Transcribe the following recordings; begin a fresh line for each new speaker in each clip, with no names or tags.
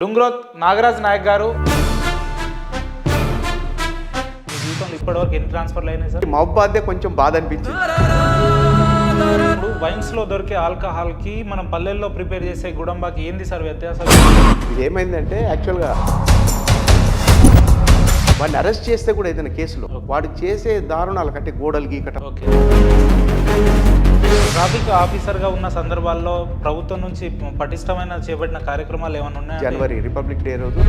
డుంగ్రోత్ నాగరాజ్ నాయక్ గారు మీ జీవితంలో ఇప్పటివరకు ఎన్ని ట్రాన్స్ఫర్లు అయినాయి సార్?
మహబాదే కొంచెం బాధ అనిపించింది.
ఇప్పుడు వైన్స్లో దొరికే ఆల్కహాల్కి మనం పల్లెల్లో ప్రిపేర్ చేసే గుడంబాకి ఏంది సార్ వ్యత్యాసం?
ఇది ఏమైందంటే యాక్చువల్గా వాడిని అరెస్ట్ చేస్తే కూడా ఏదైనా కేసులో వాడు చేసే దారుణాల కంటే గోడలు గీకటం.
ఓకే, ట్రాఫిక్ ఆఫీసర్గా ఉన్న సందర్భాల్లో ప్రభుత్వం నుంచి పటిష్టమైన చేపట్టిన కార్యక్రమాలు ఏమైనా ఉన్నాయా?
జనవరి రిపబ్లిక్ డే రోజు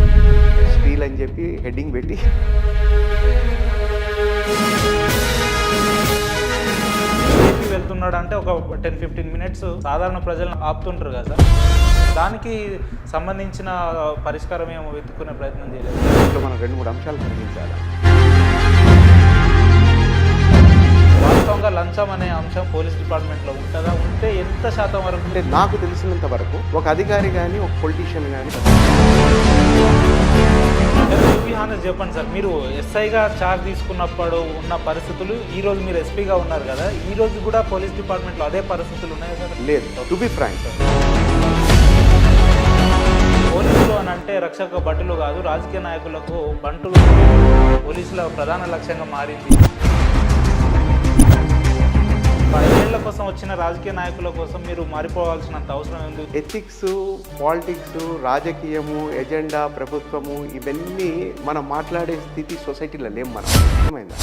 స్టీల్ అని చెప్పి హెడ్డింగ్ పెట్టి
వెళ్తున్నాడు అంటే ఒక 10-15 మినిట్స్ సాధారణ ప్రజలను ఆపుతుంటారు కదా సార్, దానికి సంబంధించిన పరిష్కారం ఏమో వెతుక్కునే ప్రయత్నం చేయలేదు.
ఇంట్లో మనం 2-3 అంశాలు కలిగించాలి.
వాస్తవంగా లంచం అనే అంశం పోలీస్ డిపార్ట్మెంట్లో ఉంటుందా? ఉంటే ఎంత శాతం వరకు?
అంటే నాకు తెలిసినంత వరకు ఒక అధికారి కానీ ఒక పొలిటీషియన్ కానీ
చెప్పండి సార్, మీరు ఎస్ఐగా చార్జ్ తీసుకున్నప్పుడు ఉన్న పరిస్థితులు, ఈ రోజు మీరు ఎస్పీగా ఉన్నారు కదా, ఈ రోజు కూడా పోలీస్ డిపార్ట్మెంట్లో అదే పరిస్థితులు ఉన్నాయి సార్?
లేదు, టు బి ఫ్రాంక్.
పోలీసులు అని అంటే రక్షక భటులు కాదు, రాజకీయ నాయకులకు బంటులు పోలీసుల ప్రధాన లక్ష్యంగా మారింది. 5 ఏళ్ల కోసం వచ్చిన రాజకీయ నాయకుల కోసం మీరు మారిపోవాల్సినంత అవసరం ఉంది.
ఎథిక్స్, పాలిటిక్స్, రాజకీయము, ఎజెండా, ప్రభుత్వము ఇవన్నీ మనం మాట్లాడే స్థితి సొసైటీలో లేం. మనం అర్థమైందా?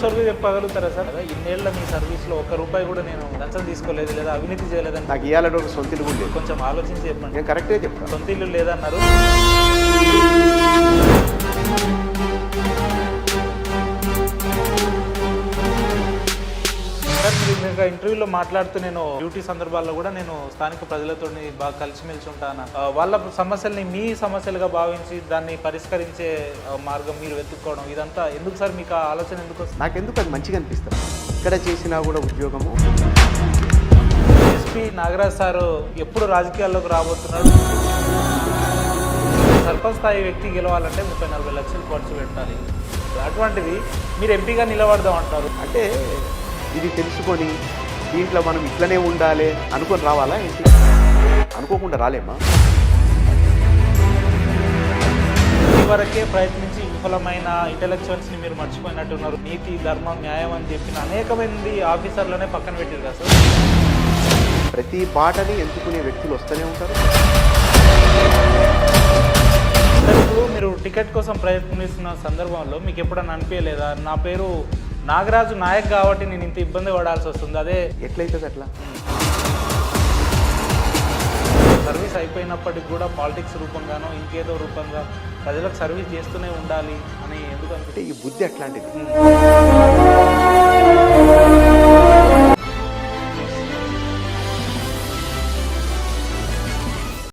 సర్వీస్ చెప్పగలుగుతారా సార్? ఇన్నేళ్ల మీ సర్వీస్లో ₹1 కూడా నేను లంచం తీసుకోలేదు లేదా అవినీతి చేయలేదని
నాకు ఇవ్వాలంటే ఒక సొంత ఇల్లు కూడా లేదు.
కొంచెం ఆలోచించి చెప్పండి.
నేను కరెక్టే చెప్తాను.
సొంత ఇల్లు లేదన్నారు. సార్, మీరు ఇంటర్వ్యూలో మాట్లాడుతూ నేను డ్యూటీ సందర్భాల్లో కూడా నేను స్థానిక ప్రజలతో బాగా కలిసిమెలిసి ఉంటాను. వాళ్ళ సమస్యల్ని మీ సమస్యలుగా భావించి దాన్ని పరిష్కరించే మార్గం మీరు వెతుక్కోవడం, ఇదంతా ఎందుకు సార్? మీకు ఆ ఆలోచన ఎందుకు వస్తుంది?
నాకెందుకు అది మంచిగా అనిపిస్తుంది. ఇక్కడ చేసినా కూడా ఉద్యోగము.
ఎస్పీ నాగరాజ్ సార్ ఎప్పుడు రాజకీయాల్లోకి రాబోతున్నాడు? సర్పంచ్ స్థాయి వ్యక్తి గెలవాలంటే 30-40 లక్షలు ఖర్చు పెట్టాలి. అటువంటిది మీరు ఎంపీగా నిలబడదాం అంటారు.
అంటే ఇది తెలుసుకొని దీంట్లో మనం ఇట్లనే ఉండాలి అనుకొని రావాలా ఏంటి? అనుకోకుండా రాలేమా?
ఇదివరకే ప్రయత్నించి విఫలమైన ఇంటెలెక్చువల్స్ని మీరు మర్చిపోయినట్టున్నారు. నీతి, ధర్మం, న్యాయం అని చెప్పిన అనేక మంది ఆఫీసర్లనే పక్కన పెట్టారు కదా సార్.
ప్రతి బాటని ఎంచుకునే వ్యక్తులు వస్తూనే ఉంటారు.
ఇప్పుడు మీరు టికెట్ కోసం ప్రయత్నిస్తున్న సందర్భంలో మీకు ఎప్పుడన్నా అనిపించలేదా, నా పేరు నాగరాజు నాయక్ కాబట్టి నేను ఇంత ఇబ్బంది పడాల్సి వస్తుంది? అదే
ఎట్లయితుంది అట్లా?
సర్వీస్ అయిపోయినప్పటికి కూడా పాలిటిక్స్ రూపంగానో ఇంకేదో రూపంగా ప్రజలకు సర్వీస్ చేస్తూనే ఉండాలి అని ఎందుకు
అంటే ఈ బుద్ధి అట్లాంటిది.